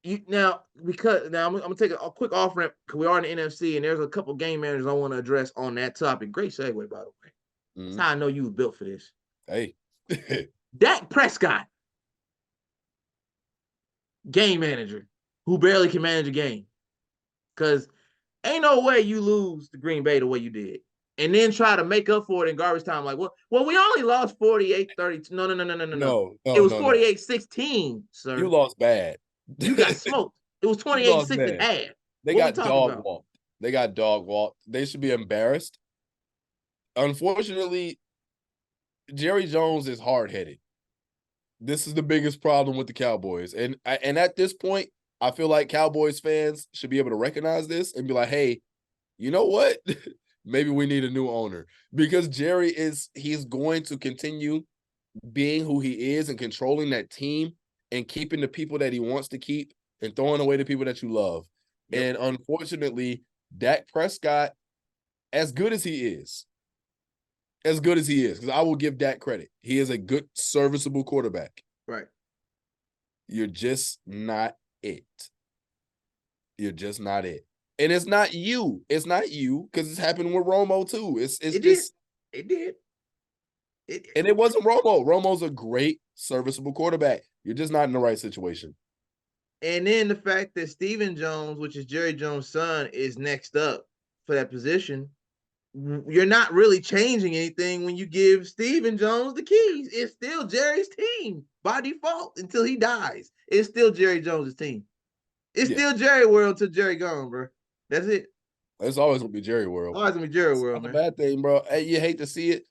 I'm gonna take a quick off ramp because we are in the NFC and there's a couple game managers I want to address on that topic. Great segue, by the way. That's Mm-hmm. how I know you were built for this. Hey. Dak Prescott, game manager, who barely can manage a game. Because ain't no way you lose to Green Bay the way you did. And then try to make up for it in garbage time. Like, well, we only lost 48-32. No. No, It no, was no, no. 48-16, You sir. lost bad. You got smoked. It was You twenty-eight lost six at bad. half. They What we got talking dog about? walked. They got dog walked. They should be embarrassed. Unfortunately, Jerry Jones is hard headed. This is the biggest problem with the Cowboys. And at this point, I feel like Cowboys fans should be able to recognize this and be like, hey, you know what? Maybe we need a new owner. Because he's going to continue being who he is and controlling that team and keeping the people that he wants to keep and throwing away the people that you love. Yep. And unfortunately, Dak Prescott, as good as he is, because I will give Dak credit. He is a good, serviceable quarterback. Right. You're just not it. You're just not it. And it's not you. It's not you because it's happened with Romo too. It did. It did. And it wasn't Romo. Romo's a great, serviceable quarterback. You're just not in the right situation. And then the fact that Stephen Jones, which is Jerry Jones' son, is next up for that position, you're not really changing anything when you give Stephen Jones the keys. It's still Jerry's team by default until he dies. It's still Jerry Jones' team. It's still Jerry World until Jerry gone, bro. That's it. It's always gonna be Jerry World. Always gonna be Jerry It's World, not man. a bad thing, bro. Hey, you hate to see it.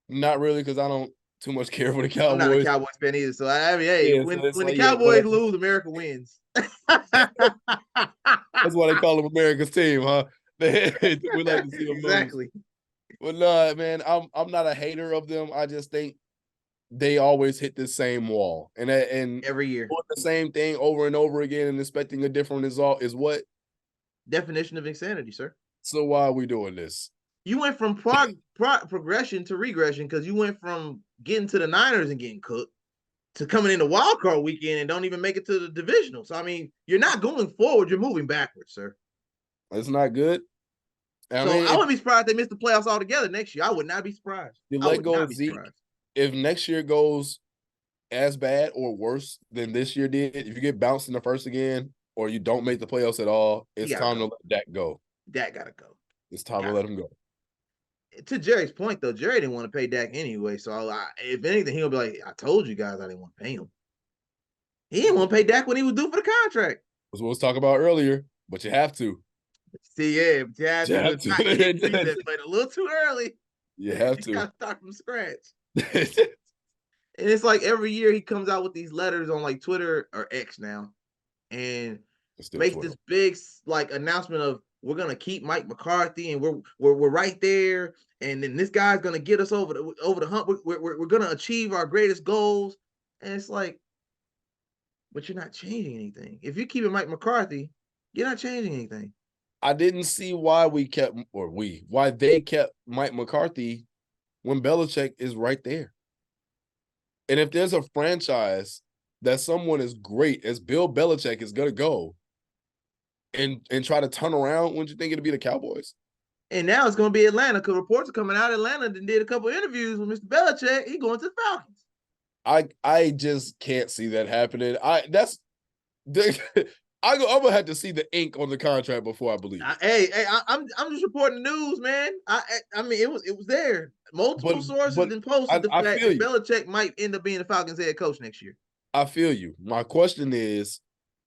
Not really, because I don't too much care for the Cowboys. I'm not a Cowboys fan either. So I mean, hey, when the Cowboys lose, America wins. That's why they call them America's team, huh? We like to see them exactly. lose. But no, man, I'm not a hater of them. I just think they always hit the same wall, and every year doing the same thing over and over again and expecting a different result is what definition of insanity, sir. So why are we doing this? You went from progression to regression because you went from getting to the Niners and getting cooked to coming in the wild card weekend and don't even make it to the divisional. So I mean, you're not going forward; you're moving backwards, sir. It's not good. I wouldn't be surprised if they missed the playoffs altogether next year. I would not be surprised. You let go of Zeke. If next year goes as bad or worse than this year did, if you get bounced in the first again or you don't make the playoffs at all, it's time to let Dak go. Dak gotta go. It's time to let him go. To Jerry's point, though, Jerry didn't want to pay Dak anyway. So if anything, he'll be like, I told you guys I didn't want to pay him. He didn't want to pay Dak when he was due for the contract. That's what we was talking about earlier, but you have to. See, yeah, but you have to. But a little too early. You have to. You gotta start from scratch. And it's like every year he comes out with these letters on like Twitter or X now and makes this big like announcement of we're gonna keep Mike McCarthy and we're right there, and then this guy's gonna get us over the hump. We're gonna achieve our greatest goals, and it's like, but you're not changing anything. If you're keeping Mike McCarthy, you're not changing anything. I didn't see why they kept Mike McCarthy when Belichick is right there. And if there's a franchise that someone as great as Bill Belichick is going to go and try to turn around, wouldn't you think it'd be the Cowboys? And now it's going to be Atlanta because reports are coming out. Atlanta did a couple interviews with Mr. Belichick. He's going to the Falcons. I just can't see that happening. I'm gonna have to see the ink on the contract before I believe it. I'm just reporting the news, man. I mean it was there. Multiple sources and posted the fact that Belichick might end up being the Falcons head coach next year. I feel you. My question is,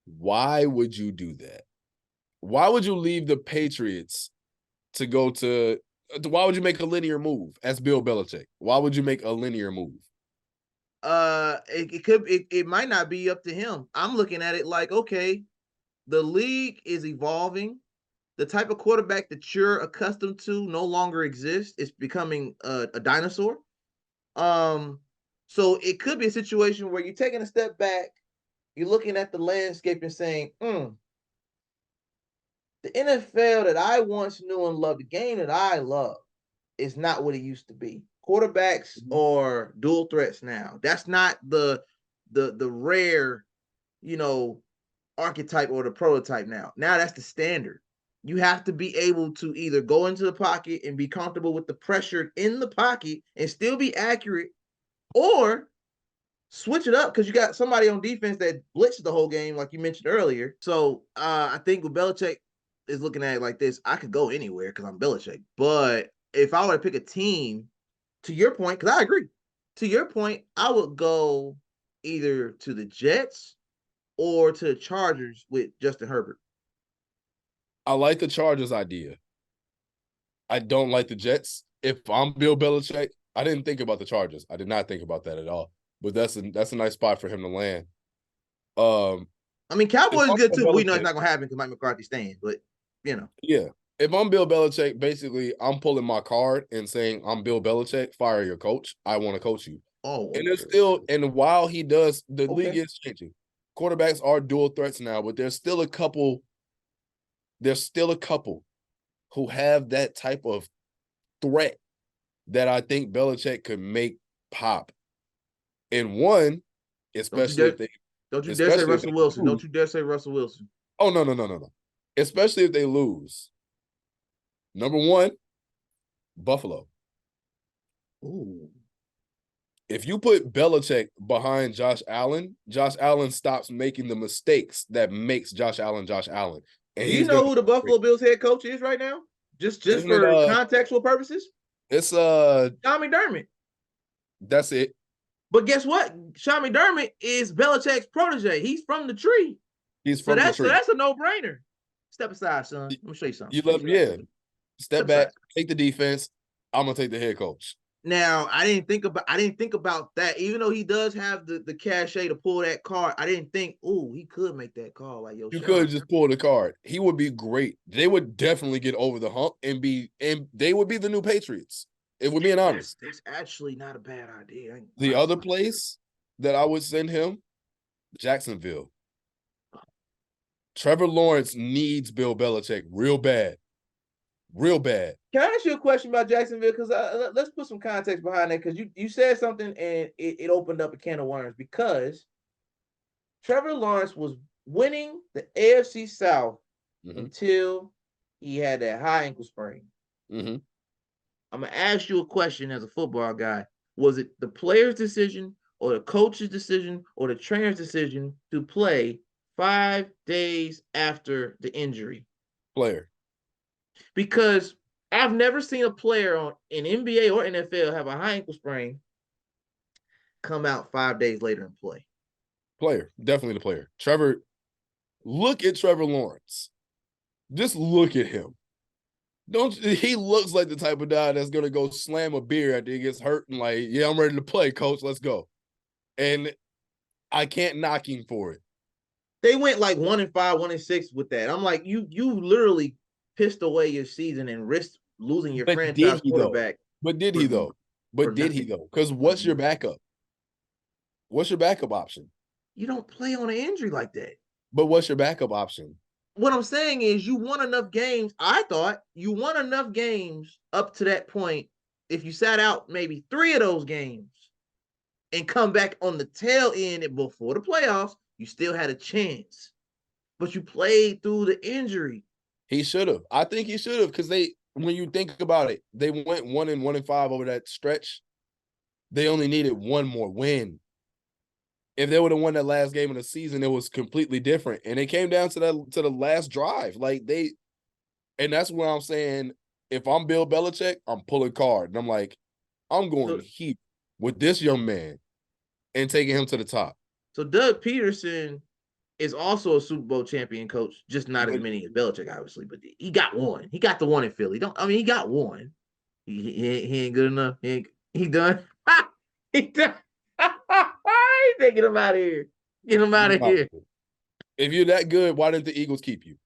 why would you do that? Why would you leave the Patriots to go to? Why would you make a linear move as Bill Belichick? Why would you make a linear move? It might not be up to him. I'm looking at it like, okay, the league is evolving. The type of quarterback that you're accustomed to no longer exists. It's becoming a dinosaur. So it could be a situation where you're taking a step back, you're looking at the landscape and saying, the NFL that I once knew and loved, the game that I love, is not what it used to be. Quarterbacks are dual threats now. That's not the rare, archetype or the prototype now. Now that's the standard. You have to be able to either go into the pocket and be comfortable with the pressure in the pocket and still be accurate, or switch it up because you got somebody on defense that blitzes the whole game, like you mentioned earlier. So I think with Belichick is looking at it like this, I could go anywhere because I'm Belichick. But if I were to pick a team, to your point, because I agree, to your point, I would go either to the Jets or to the Chargers with Justin Herbert. I like the Chargers idea. I don't like the Jets. If I'm Bill Belichick, I didn't think about the Chargers. I did not think about that at all. But that's a nice spot for him to land. I mean, Cowboys is good too, but we know it's not gonna happen because Mike McCarthy's staying. But yeah. If I'm Bill Belichick, basically I'm pulling my card and saying I'm Bill Belichick. Fire your coach. I want to coach you. Oh, and there's still, and while he does, the league is changing. Quarterbacks are dual threats now, but there's still a couple. There's still a couple who have that type of threat that I think Belichick could make pop. And one, especially if they don't you dare say Russell Wilson. Don't you dare say Russell Wilson. Oh, no. Especially if they lose. Number one, Buffalo. Ooh. If you put Belichick behind Josh Allen stops making the mistakes that makes Josh Allen Josh Allen. And do you know who the Buffalo Bills head coach is right now? Just for contextual purposes? It's Sean McDermott. That's it. But guess what? Sean McDermott is Belichick's protege. He's from the tree. He's from the tree. So that's a no-brainer. Step aside, son. Let me show you something. Step back, take the defense. I'm gonna take the head coach. Now, I didn't think about that. Even though he does have the cachet to pull that card, I didn't think, he could make that call. Like, you could just pull the card. He would be great. They would definitely get over the hump and they would be the new Patriots. If we're being honest. That's actually not a bad idea. The other place that I would send him, Jacksonville. Trevor Lawrence needs Bill Belichick real bad. Real bad. Can I ask you a question about Jacksonville? Because let's put some context behind that. Because you said something and it opened up a can of worms. Because Trevor Lawrence was winning the AFC South until he had that high ankle sprain. Mm-hmm. I'm going to ask you a question as a football guy. Was it the player's decision or the coach's decision or the trainer's decision to play 5 days after the injury? Player. Because I've never seen a player in NBA or NFL have a high ankle sprain come out 5 days later and play. Player. Definitely the player. Trevor, look at Trevor Lawrence. Just look at him. He looks like the type of guy that's going to go slam a beer after he gets hurt and like, yeah, I'm ready to play, coach. Let's go. And I can't knock him for it. They went like 1-5, 1-6 with that. I'm like, you literally pissed away your season and risked losing your franchise quarterback. But did he though? Because what's your backup? What's your backup option? You don't play on an injury like that. But what's your backup option? What I'm saying is you won enough games. I thought you won enough games up to that point. If you sat out maybe 3 of those games and come back on the tail end before the playoffs, you still had a chance. But you played through the injury. He should have. I think he should have because when you think about it, they went 1-5 over that stretch. They only needed one more win. If they would have won that last game of the season, it was completely different. And it came down to the last drive. And that's where I'm saying, if I'm Bill Belichick, I'm pulling card. And I'm like, I'm going heat with this young man and taking him to the top. So Doug Peterson is also a Super Bowl champion coach, just not as many as Belichick, obviously, but he got one. He got the one in Philly. He got one. He ain't good enough. He done. He done. They get him out of here. Get him out of here. If you're that good, why didn't the Eagles keep you?